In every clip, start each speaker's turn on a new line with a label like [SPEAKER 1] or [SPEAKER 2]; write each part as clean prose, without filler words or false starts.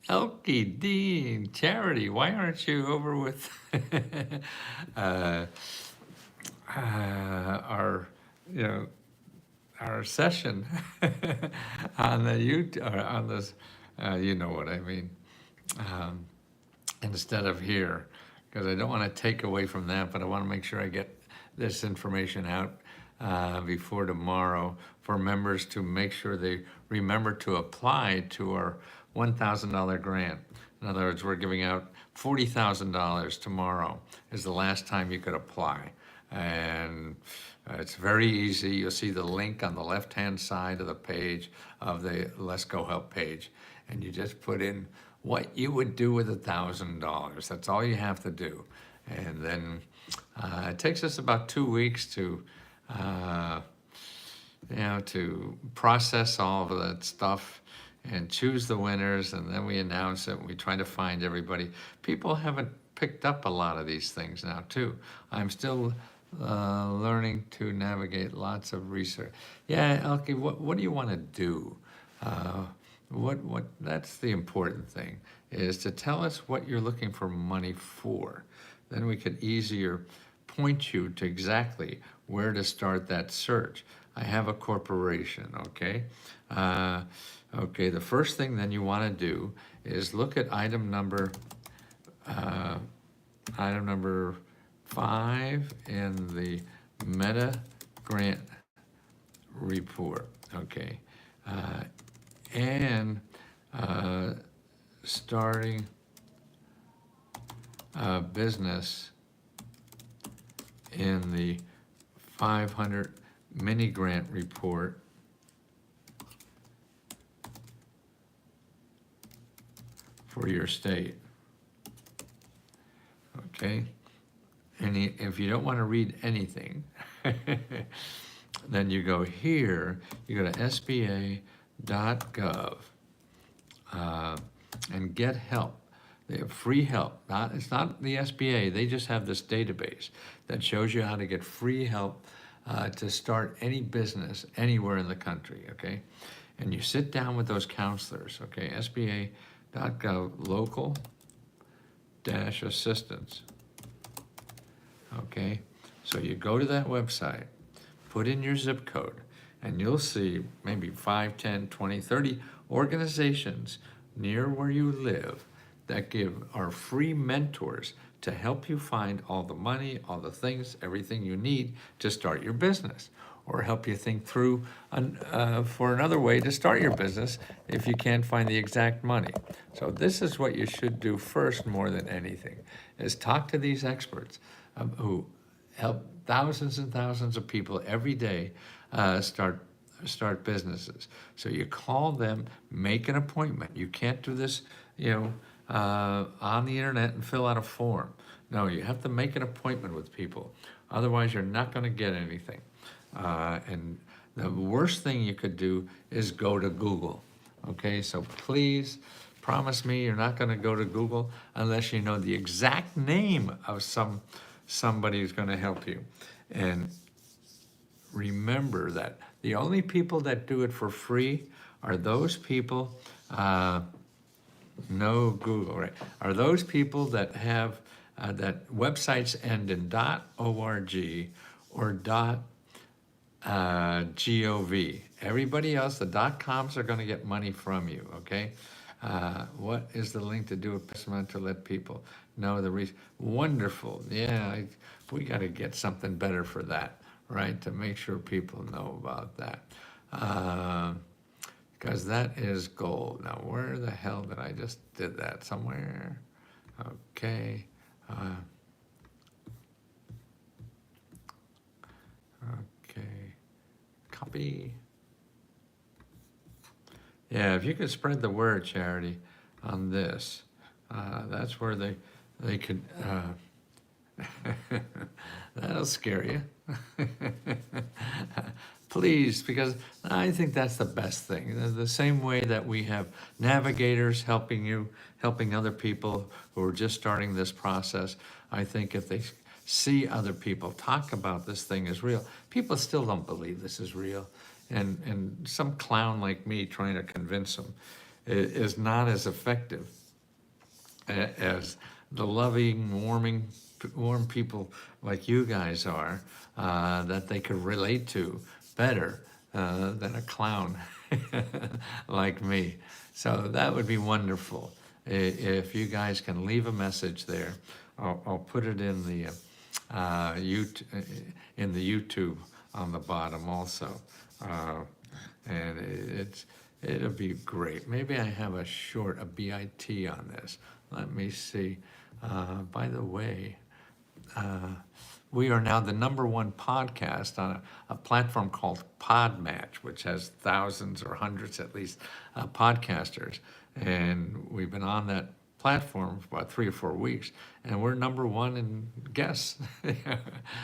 [SPEAKER 1] Elkie, Dean, Charity, why aren't you over with uh, our, you know, our session on the YouTube, or on this, you know what I mean, um, instead of here, because I don't want to take away from that, but I want to make sure I get this information out before tomorrow for members to make sure they remember to apply to our $1,000 grant. In other words, we're giving out $40,000 tomorrow is the last time you could apply. And it's very easy. You'll see the link on the left-hand side of the page of the Let's Go Help page. And you just put in what you would do with $1,000. That's all you have to do. And then it takes us about 2 weeks to, to process all of that stuff and choose the winners, and then we announce it, and we try to find everybody. People haven't picked up a lot of these things now, too. I'm still learning to navigate lots of research. Yeah, Elke, what do you want to do? That's the important thing, is to tell us what you're looking for money for. Then we could easier point you to exactly where to start that search. I have a corporation, okay? Okay, the first thing then you want to do is look at item number 5 in the Meta Grant report, okay? And starting a business in the 500 mini grant report for your state. Okay, and if you don't want to read anything, then you go here, you go to SBA.gov and get help. They have free help. It's not the SBA, they just have this database that shows you how to get free help to start any business anywhere in the country, okay? And you sit down with those counselors, okay? SBA.gov local-assistance, okay? So you go to that website, put in your zip code, and you'll see maybe 5, 10, 20, 30 organizations near where you live that are free mentors to help you find all the money, all the things, everything you need to start your business, or help you think through for another way to start your business if you can't find the exact money. So this is what you should do first more than anything, is talk to these experts who help thousands and thousands of people every day start businesses. So you call them, make an appointment. You can't do this, on the internet and fill out a form. No, you have to make an appointment with people. Otherwise, you're not going to get anything. And the worst thing you could do is go to Google. Okay, so please promise me you're not going to go to Google unless you know the exact name of somebody who's going to help you. And remember that the only people that do it for free are those people, no Google, right? Are those people that have, that websites end in .org or .gov. Everybody else, the .coms are going to get money from you, okay? What is the link to do a payment to let people know the reason? Wonderful, yeah, we got to get something better for that, right? To make sure people know about that. Because that is gold. Now, where the hell did I just did that? Somewhere? Okay. Okay. Copy. Yeah, if you could spread the word, Charity, on this, that's where they could, that'll scare you. Please, because I think that's the best thing. The same way that we have navigators helping you, helping other people who are just starting this process, I think if they see other people talk about this thing as real, people still don't believe this is real. And some clown like me trying to convince them is not as effective as the loving, warm people like you guys are, that they could relate to better than a clown like me. So that would be wonderful. If you guys can leave a message there, I'll put it in the in the YouTube on the bottom also, and it'll be great. Maybe I have a BIT on this. Let me see. By the way, we are now the #1 podcast on a platform called Podmatch, which has thousands or hundreds at least podcasters. And we've been on that platform for about 3 or 4 weeks, and we're #1 in guests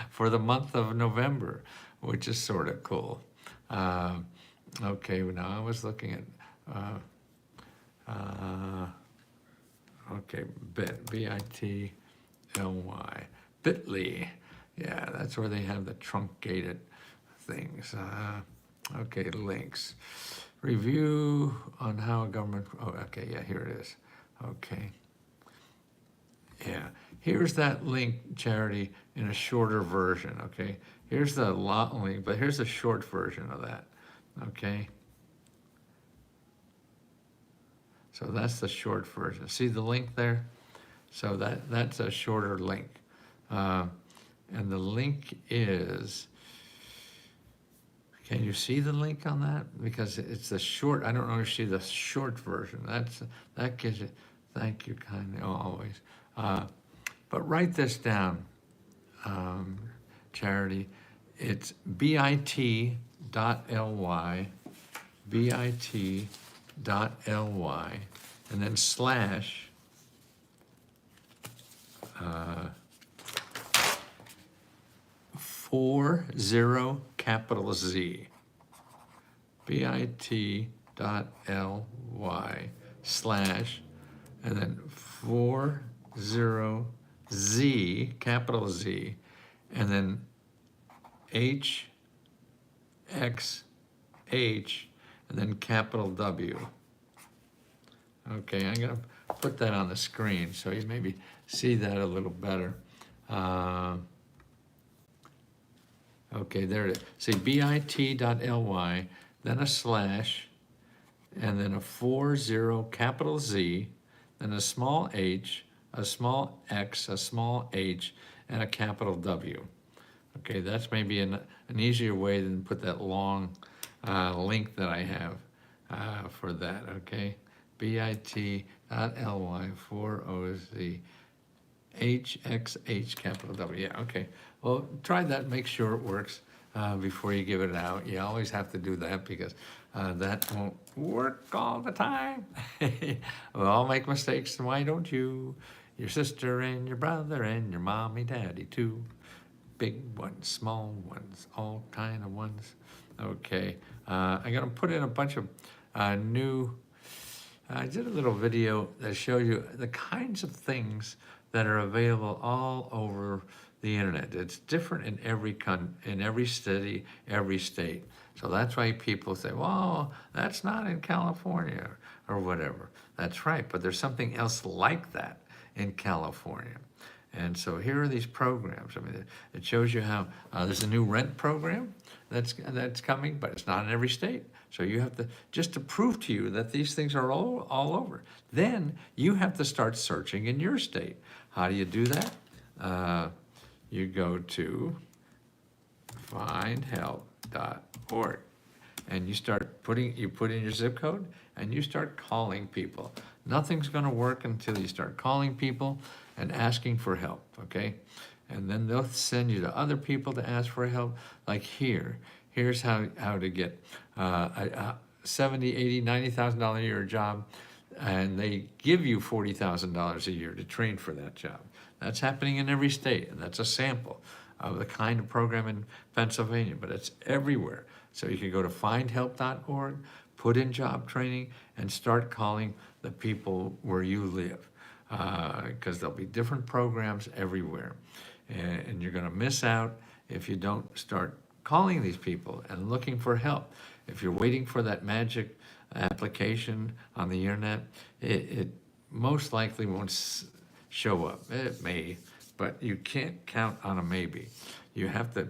[SPEAKER 1] for the month of November, which is sort of cool. Okay, now I was looking at, okay, Bit.ly. Bitly. Yeah, that's where they have the truncated things. Okay, links. Review on how a government, oh, okay, yeah, here it is. Okay. Yeah, here's that link, Charity, in a shorter version, okay? Here's the long link, but here's a short version of that, okay? So that's the short version. See the link there? So that's a shorter link. And the link is, can you see the link on that? Because it's the short, I don't know if you see the short version. That gives you, thank you kindly, always. But write this down, Charity. It's bit.ly, bit.ly, and then slash 40 capital Z, bit.ly slash, and then 40Z, capital Z, and then HXH, and then capital W. Okay, I'm gonna put that on the screen so you maybe see that a little better. Okay, there it is. See, bit.ly, then a slash, and then a 40 capital Z, then a small h, a small x, a small h, and a capital W. Okay, that's maybe an easier way than put that long link that I have for that, okay? bit.ly 40Z HXH capital W. Yeah, okay. Well, try that, make sure it works before you give it out. You always have to do that because that won't work all the time. We all make mistakes, and why don't you? Your sister and your brother and your mommy, daddy too. Big ones, small ones, all kind of ones. Okay, I'm gonna put in a bunch of new, I did a little video that showed you the kinds of things that are available all over the internet. It's different in every city, every state. So that's why people say, well, that's not in California or whatever. That's right, but there's something else like that in California. And so here are these programs. I mean, it shows you how there's a new rent program that's coming, but it's not in every state. So you have to, just to prove to you that these things are all over. Then you have to start searching in your state. How do you do that? You go to findhelp.org and you put in your zip code and you start calling people. Nothing's gonna work until you start calling people and asking for help, okay? And then they'll send you to other people to ask for help. Like here's how to get a $70,000, $80,000, $90,000 a year job, and they give you $40,000 a year to train for that job. That's happening in every state, and that's a sample of the kind of program in Pennsylvania, but it's everywhere. So you can go to findhelp.org, put in job training, and start calling the people where you live, because there'll be different programs everywhere. And you're gonna miss out if you don't start calling these people and looking for help. If you're waiting for that magic application on the internet, it most likely won't show up. It may, but you can't count on a maybe. You have to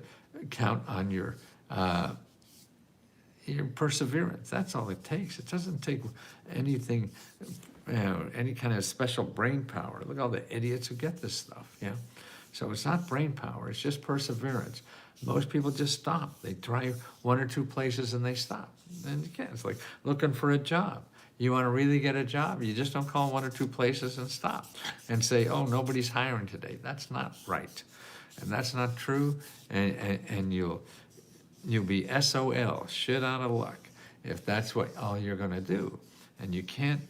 [SPEAKER 1] count on your perseverance. That's all it takes. It doesn't take anything, any kind of special brain power. Look at all the idiots who get this stuff, So it's not brain power, it's just perseverance. Most people just stop. They try one or two places and they stop. And you can't. It's like looking for a job. You want to really get a job, you just don't call one or two places and stop and say, oh, nobody's hiring today. That's not right. And that's not true. And you'll be SOL, shit out of luck, if that's what all you're going to do. And you can't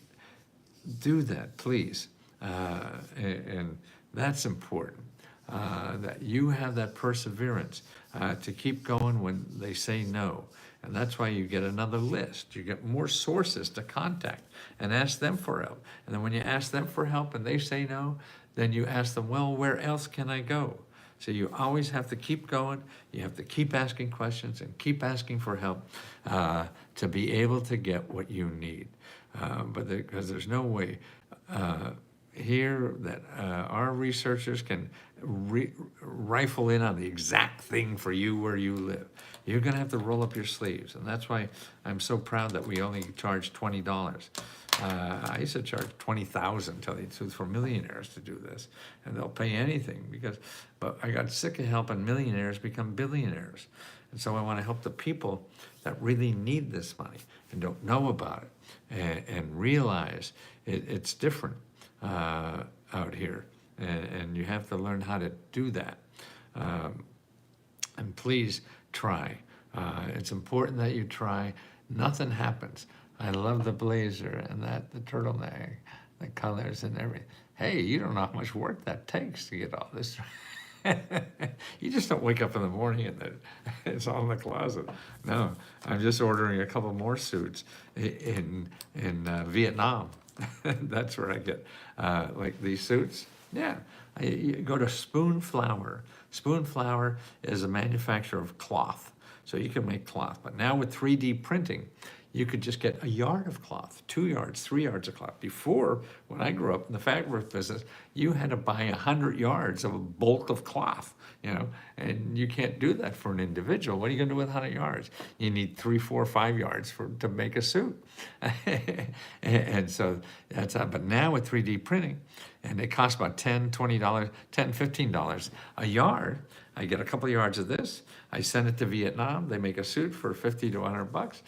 [SPEAKER 1] do that, please. And that's important, that you have that perseverance to keep going when they say no. And that's why you get another list. You get more sources to contact and ask them for help. And then when you ask them for help and they say no, then you ask them, well, where else can I go? So you always have to keep going. You have to keep asking questions and keep asking for help to be able to get what you need. Because there's no way here that our researchers can rifle in on the exact thing for you where you live. You're going to have to roll up your sleeves. And that's why I'm so proud that we only charge $20. I used to charge $20,000, tell you the truth, for millionaires to do this, and they'll pay anything but I got sick of helping millionaires become billionaires, and so I want to help the people that really need this money and don't know about it, and realize it's different out here, and you have to learn how to do that. And please try. It's important that you try. Nothing happens. I love the blazer and the turtleneck, the colors and everything. Hey, you don't know how much work that takes to get all this. You just don't wake up in the morning and then it's all in the closet. No, I'm just ordering a couple more suits in Vietnam. That's where I get like these suits. Yeah, you go to Spoon Flower. Spoon Flower is a manufacturer of cloth, so you can make cloth. But now with 3D printing, you could just get a yard of cloth, 2 yards, 3 yards of cloth. Before, when I grew up in the fabric business, you had to buy 100 yards of a bulk of cloth, and you can't do that for an individual. What are you going to do with 100 yards? You need 3, 4, 5 yards to make a suit. And so that's how, but now with 3D printing, and it costs about $10, $20, $10, $15 a yard. I get a couple of yards of this. I send it to Vietnam. They make a suit for $50 to $100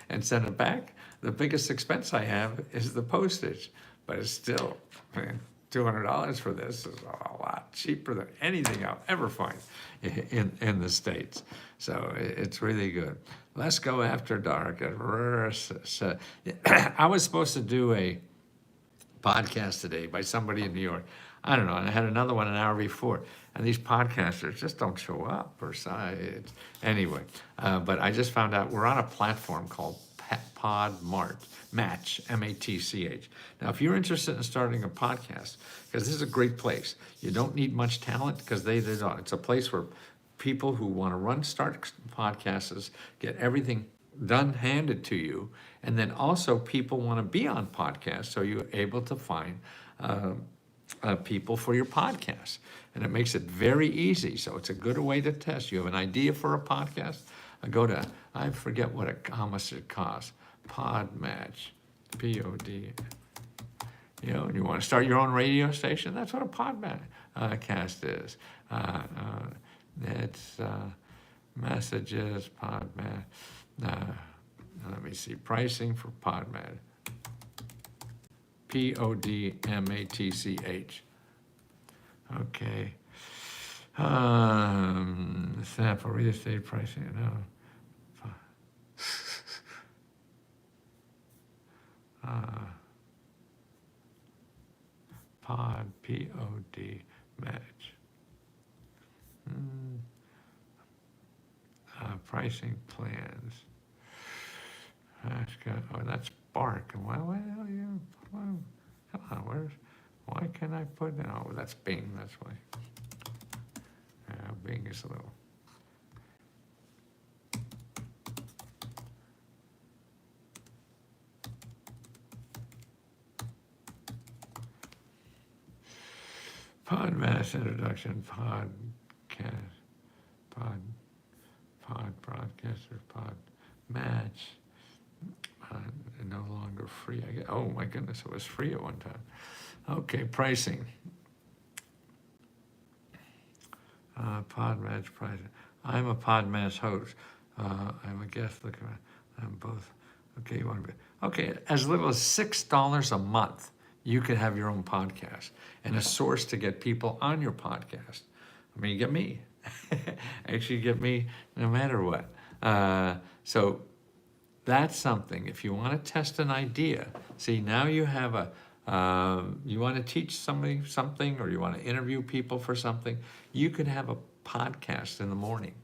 [SPEAKER 1] and send it back. The biggest expense I have is the postage, but it's still, $200 for this is a lot cheaper than anything I'll ever find in the States. So it's really good. Let's go after dark. I was supposed to do a podcast today by somebody in New York. I don't know, and I had another one an hour before, and these podcasters just don't show up or side. Anyway, but I just found out we're on a platform called Match, M-A-T-C-H. Now, if you're interested in starting a podcast, because this is a great place, you don't need much talent because they don't. It's a place where people who want to start podcasts get everything done, handed to you, and then also people want to be on podcasts, so you're able to find people for your podcast, and it makes it very easy. So it's a good way to test. You have an idea for a podcast, go to, I forget how much it costs, Podmatch, P-O-D, and you want to start your own radio station. That's what a podcast is. It's messages, Podmatch. Let me see, pricing for Podmatch. Podmatch. Okay. Sample real estate pricing. No. P-O-D, match. Pricing plans. Oh, that's Bark. Well, come on, why can't I put, oh, that's Bing, that's why. Bing is a little. Podmatch introduction, podcast, broadcaster, pod match, no longer free. Oh my goodness, it was free at one time. Okay, pricing. Podmatch pricing. I'm a Podmatch host. I'm a guest. Look, I'm both. Okay, you want to be okay? As little as $6 a month, you could have your own podcast and a source to get people on your podcast. I mean, you get me. Actually, you get me no matter what. So that's something. If you want to test an idea, see, now you have you want to teach somebody something, or you want to interview people for something, you could have a podcast in the morning,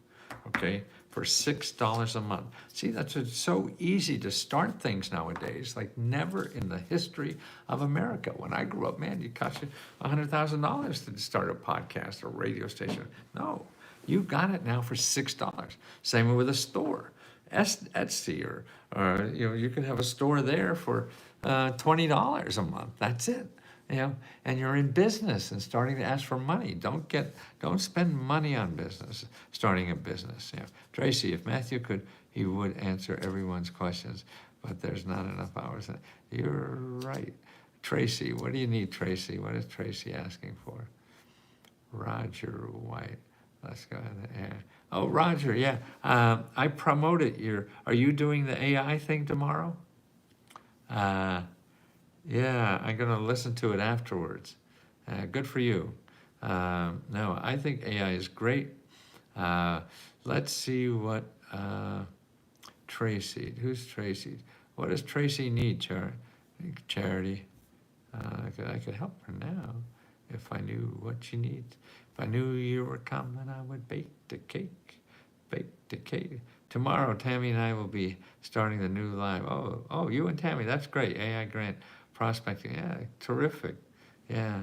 [SPEAKER 1] okay, for $6 a month. See, it's so easy to start things nowadays, like never in the history of America. When I grew up, man, it cost you $100,000 to start a podcast or radio station. No, you got it now for $6. Same with a store. Etsy, or you can have a store there for $20 a month. That's it. And you're in business and starting to ask for money. Don't spend money on business, starting a business. Tracy, if Matthew could, he would answer everyone's questions, but there's not enough hours. You're right. Tracy, what do you need, Tracy? What is Tracy asking for? Roger White. Let's go ahead. Oh, Roger, yeah. I promoted are you doing the AI thing tomorrow? Yeah, I'm going to listen to it afterwards. Good for you. No, I think AI is great. Let's see what Tracy, who's Tracy? What does Tracy need, Charity? I could help her now if I knew what she needs. If I knew you were coming, I would bake the cake. Bake the cake. Tomorrow, Tammy and I will be starting the new live. Oh, you and Tammy, that's great. AI grant prospecting. Yeah, terrific. Yeah,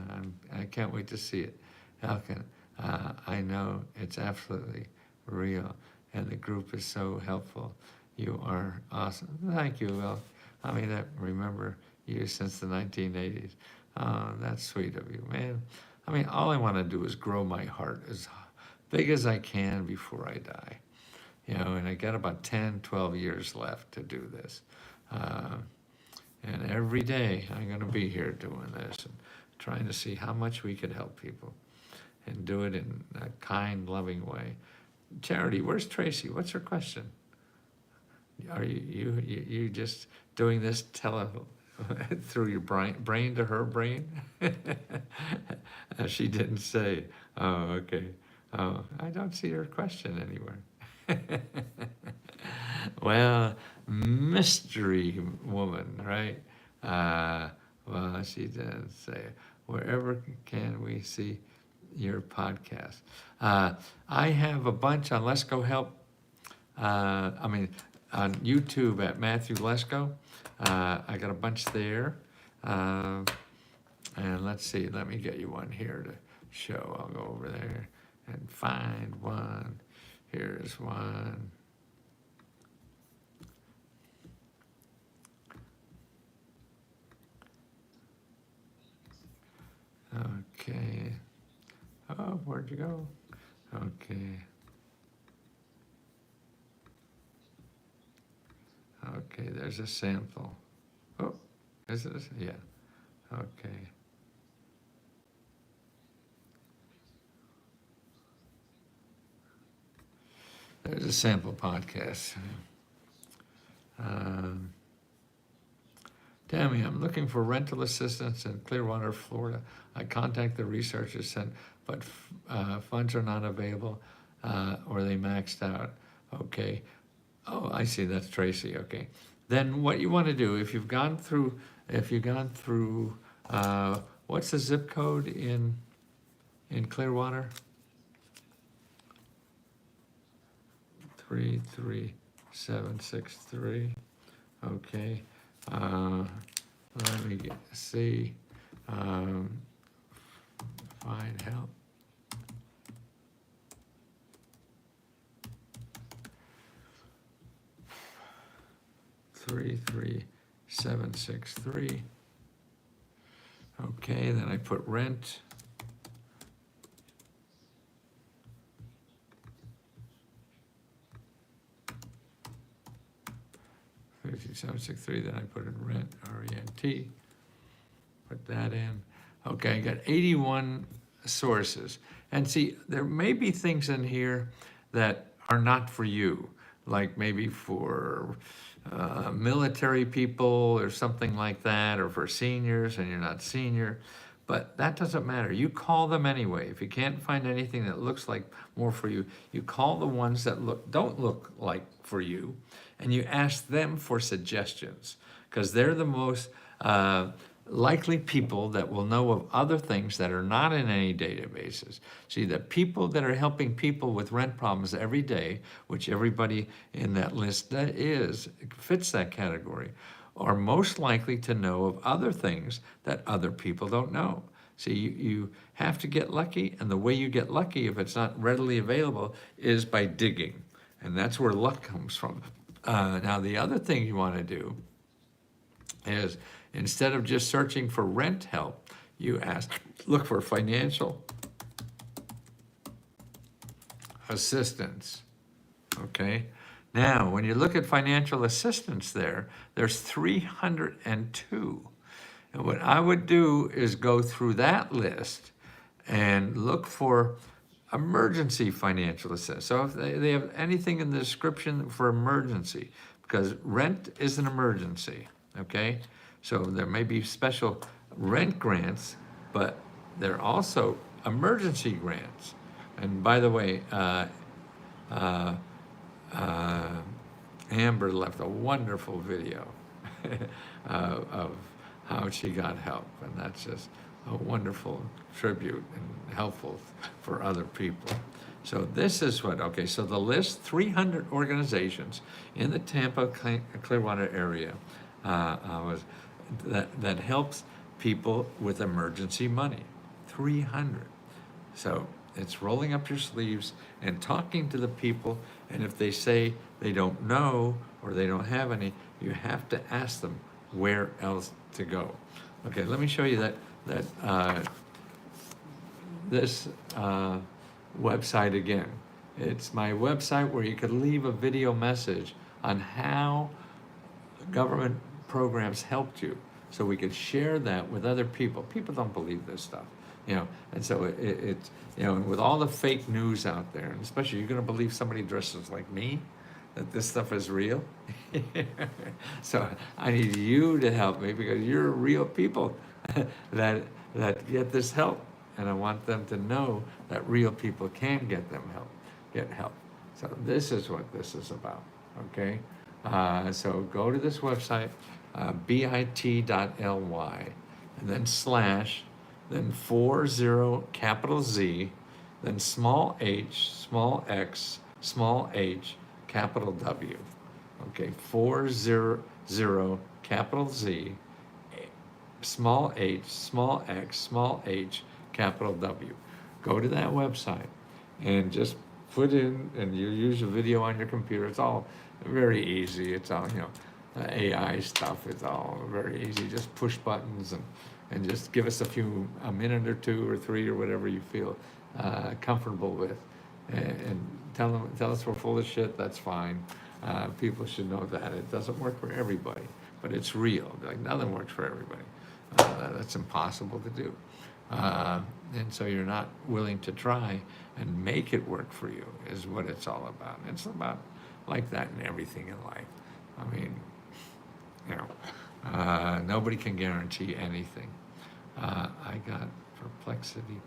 [SPEAKER 1] I can't wait to see it. Elkin, I know it's absolutely real, and the group is so helpful. You are awesome. Thank you, Will. I mean, remember you since the 1980s. Oh, that's sweet of you, man. I mean, all I want to do is grow my heart as big as I can before I die. And I got about 10, 12 years left to do this. And every day I'm going to be here doing this and trying to see how much we could help people and do it in a kind, loving way. Charity, where's Tracy? What's her question? Are you just doing this through your brain to her brain? She didn't say. Oh, okay. Oh, I don't see her question anywhere. Well, mystery woman, right? Well, she didn't say. Wherever can we see your podcast? I have a bunch on Let's Go Help. On YouTube at Matthew Lesko. I got a bunch there. And let's see, let me get you one here to show. I'll go over there and find one. Here's one. Okay. Oh, where'd you go? Okay. Okay, there's a sample. Oh, is it? Yeah. Okay. There's a sample podcast. Tammy, I'm looking for rental assistance in Clearwater, Florida. I contact the researcher center, but funds are not available or they maxed out. Okay. Oh, I see. That's Tracy. Okay. Then what you want to do, if you've gone through, what's the zip code in Clearwater? 33763. Okay. Let me see. Find help. 33763. Okay, then I put rent. 763, then I put in rent, R-E-N-T, put that in. Okay, I got 81 sources. And see, there may be things in here that are not for you, like maybe for military people or something like that, or for seniors and you're not senior. But that doesn't matter. You call them anyway. If you can't find anything that looks like more for you, you call the ones that don't look like for you, and you ask them for suggestions, because they're the most likely people that will know of other things that are not in any databases. See, the people that are helping people with rent problems every day, which everybody in that list fits that category, are most likely to know of other things that other people don't know. See, you have to get lucky, and the way you get lucky, if it's not readily available, is by digging. And that's where luck comes from. Now, the other thing you want to do is, instead of just searching for rent help, you look for financial assistance, okay? Now, when you look at financial assistance there's 302. And what I would do is go through that list and look for emergency financial assistance. So if they have anything in the description for emergency, because rent is an emergency, okay? So there may be special rent grants, but there are also emergency grants. And by the way, Amber left a wonderful video of how she got help, and that's just a wonderful tribute and helpful for other people. So this is okay, so the list, 300 organizations in the Tampa, Clearwater area that helps people with emergency money, 300. So it's rolling up your sleeves and talking to the people, and if they say they don't know or they don't have any, you have to ask them where else to go. Okay, let me show you this website again. It's my website where you could leave a video message on how government programs helped you, so we could share that with other people. People don't believe this stuff, and so it's and with all the fake news out there, and especially you're going to believe somebody dresses like me, that this stuff is real. So I need you to help me, because you're real people that get this help, and I want them to know that real people can get help. So this is what this is about, okay? So go to this website, bit.ly, and then /, then 40 capital Z, then small h, small x, small h, capital W. Okay, 400 capital Z, small h, small x, small h, capital W. Go to that website and just put in, and you use a video on your computer. It's all very easy. It's all, AI stuff. It's all very easy. Just push buttons and just give us a minute or 2 or 3 or whatever you feel comfortable with, and tell us we're full of shit. That's fine. People should know that it doesn't work for everybody, but it's real. Like, nothing works for everybody. That's impossible to do. And so you're not willing to try and make it work for you is what it's all about. It's about like that in everything in life. I mean, nobody can guarantee anything. I got perplexity,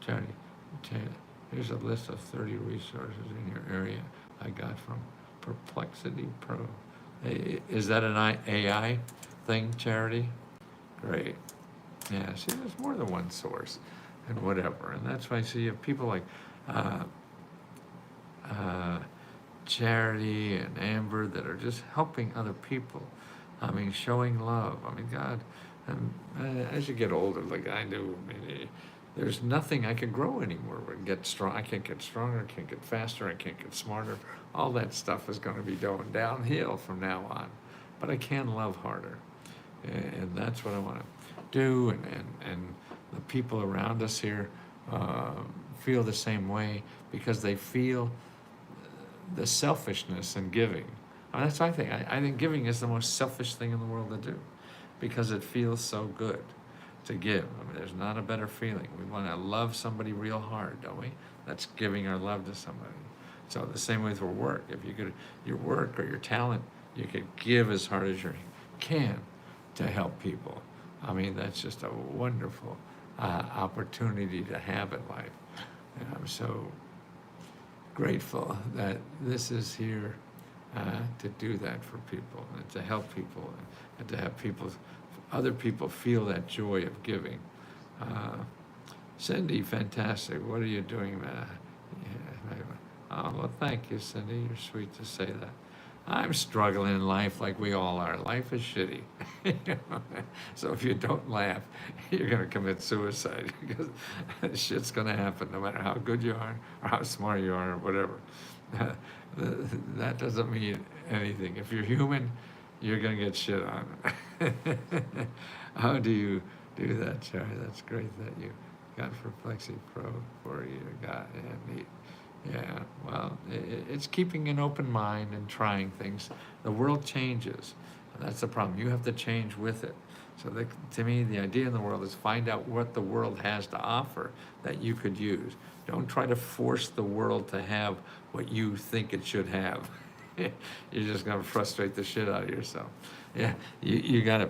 [SPEAKER 1] charity. Here's a list of 30 resources in your area I got from Perplexity Pro. Is that an AI thing, Charity? Great. Yeah, see, there's more than one source and whatever. And that's why I see people like Charity and Amber that are just helping other people. I mean, showing love. I mean, God, as you get older, like I do, there's nothing I can grow anymore. Get strong. I can't get stronger. I can't get faster. I can't get smarter. All that stuff is going to be going downhill from now on. But I can love harder, and that's what I want to do. And the people around us here feel the same way, because they feel the selfishness in giving. That's what I think. I think giving is the most selfish thing in the world to do because it feels so good to give. I mean, there's not a better feeling. We want to love somebody real hard, don't we? That's giving our love to somebody. So the same way for work. If you could, your work or your talent, you could give as hard as you can to help people. I mean, that's just a wonderful opportunity to have in life. And I'm so grateful that this is here to do that for people and to help people and to have people, other people feel that joy of giving. Cindy, fantastic. What are you doing? Oh, well, thank you, Cindy. You're sweet to say that. I'm struggling in life like we all are. Life is shitty. So if you don't laugh, you're going to commit suicide because shit's going to happen no matter how good you are or how smart you are or whatever. That doesn't mean anything. If you're human, you're going to get shit on. How do you do that, Charlie? That's great that you got for Plexi Pro for you. Yeah, neat. Yeah, well, it's keeping an open mind and trying things. The world changes, and that's the problem. You have to change with it. So to me, the idea in the world is find out what the world has to offer that you could use. Don't try to force the world to have what you think it should have. You're just going to frustrate the shit out of yourself. Yeah, you got to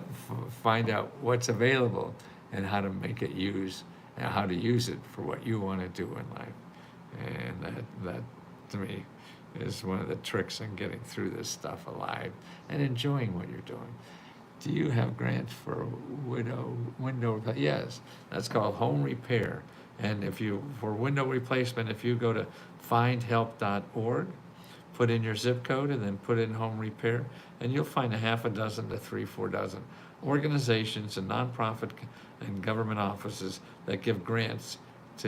[SPEAKER 1] find out what's available and how to make it use, and how to use it for what you want to do in life. And that, to me, is one of the tricks in getting through this stuff alive and enjoying what you're doing. Do you have grants for window? Yes, that's called home repair. And for window replacement, if you go to findhelp.org, put in your zip code and then put in home repair, and you'll find a half a dozen to 3-4 dozen organizations and nonprofit and government offices that give grants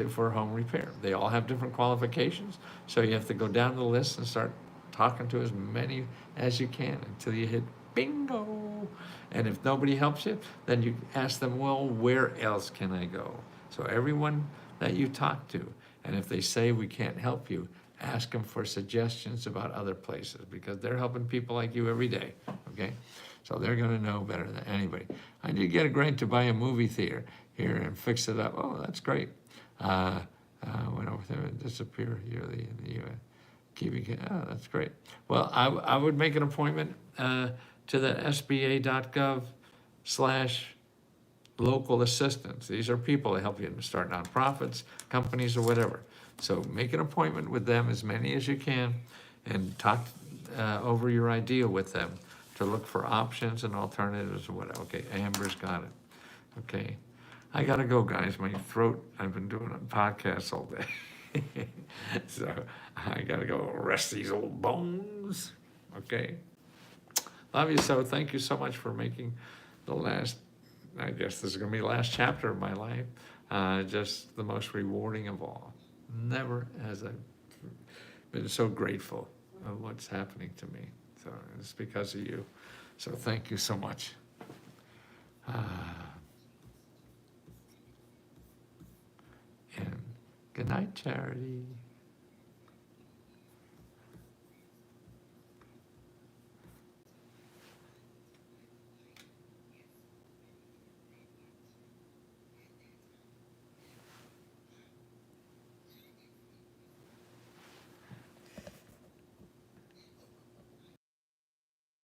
[SPEAKER 1] for home repair. They all have different qualifications, so you have to go down the list and start talking to as many as you can until you hit bingo. And if nobody helps you, then you ask them, well, where else can I go? So everyone that you talk to, and if they say we can't help you, ask them for suggestions about other places, because they're helping people like you every day, okay? So they're gonna know better than anybody. I did get a grant to buy a movie theater here and fix it up. Oh, that's great. Went over there and disappear yearly in the U.S. Keeping it, oh, that's great. Well, I would make an appointment to the sba.gov/local assistance. These are people that help you to start nonprofits, companies, or whatever. So make an appointment with them, as many as you can, and talk over your idea with them to look for options and alternatives or whatever. Okay, Amber's got it. Okay. I gotta go, guys. My throat, I've been doing a podcast all day. So I gotta go rest these old bones. Okay. Love you so. Thank you so much for making the last, I guess this is gonna be the last chapter of my life, just the most rewarding of all. Never has I been so grateful of what's happening to me. So it's because of you. So thank you so much. And good night, Charity.